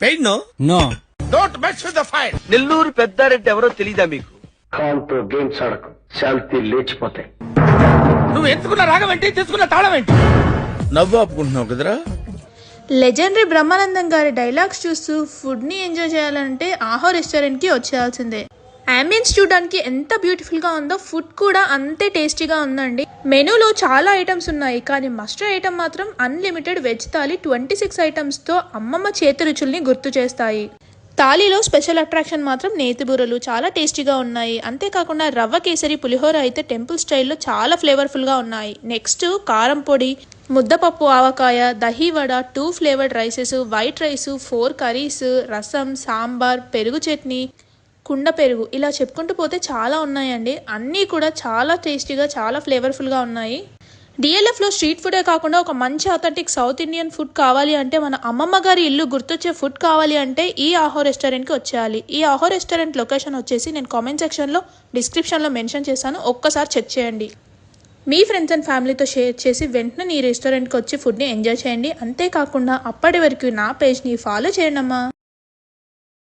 Paid no no. Don't mess with the fire. Nellore Peddareddy ఎవరో తెలీదా మీకు? కాల్తో గేమ్స్ ఆడకు, శాంతి లేచిపోతాయి. నువ్వు ఎంచుకున్న రాగం ఏంటి, తీసుకున్న తాళం ఏంటి? నవ్వు ఆపుకుంటున్నావు కదరా. లెజెండరీ బ్రహ్మానందం గారి డైలాగ్స్ చూస్తూ ఫుడ్ ని ఎంజాయ్ చేయాలంటే ఆహో రెస్టారెంట్ కి వచ్చేయాల్సిందే. అంబియన్స్ చూడడానికి ఎంత బ్యూటిఫుల్ గా ఉందో ఫుడ్ కూడా అంతే టేస్టీగా ఉందండి. మెనూలో చాలా ఐటమ్స్ ఉన్నాయి, కానీ మస్టర్ ఐటమ్ మాత్రం అన్లిమిటెడ్ వెజ్ థాలీ 26 ఐటమ్స్ తో అమ్మమ్మ చేతి రుచుల్ని గుర్తు చేస్తాయి. థాలీలో స్పెషల్ అట్రాక్షన్ మాత్రం నేతి బూరలు చాలా టేస్టీగా ఉన్నాయి. అంతేకాకుండా రవ్వ కేసరి పులిహోర అయితే టెంపుల్ స్టైల్లో చాలా ఫ్లేవర్ఫుల్గా ఉన్నాయి. నెక్స్ట్ కారం పొడి, ముద్దపప్పు ఆవకాయ, dahi vada, 2 flavoured rises, white rice, 4 curries, రసం, సాంబార్, పెరుగు చట్నీ, కుండ పెరుగు, ఇలా చెప్పుకుంటూ పోతే చాలా ఉన్నాయండి. అన్నీ కూడా చాలా టేస్టీగా చాలా ఫ్లేవర్ఫుల్గా ఉన్నాయి. డిఎల్ఎఫ్లో స్ట్రీట్ ఫుడే కాకుండా ఒక మంచి అథెంటిక్ సౌత్ ఇండియన్ ఫుడ్ కావాలి అంటే, మన అమ్మమ్మ గారి ఇల్లు గుర్తొచ్చే ఫుడ్ కావాలి అంటే ఈ ఆహో రెస్టారెంట్కి వచ్చేయాలి. ఈ ఆహో రెస్టారెంట్ లొకేషన్ వచ్చేసి నేను కామెంట్ సెక్షన్లో డిస్క్రిప్షన్లో మెన్షన్ చేశాను, ఒక్కసారి చెక్ చేయండి. మీ ఫ్రెండ్స్ అండ్ ఫ్యామిలీతో షేర్ చేసి వెంటనే ఈ రెస్టారెంట్కి వచ్చి ఫుడ్ని ఎంజాయ్ చేయండి. అంతేకాకుండా అప్పటి వరకు నా పేజ్ని ఫాలో చేయండి అమ్మా.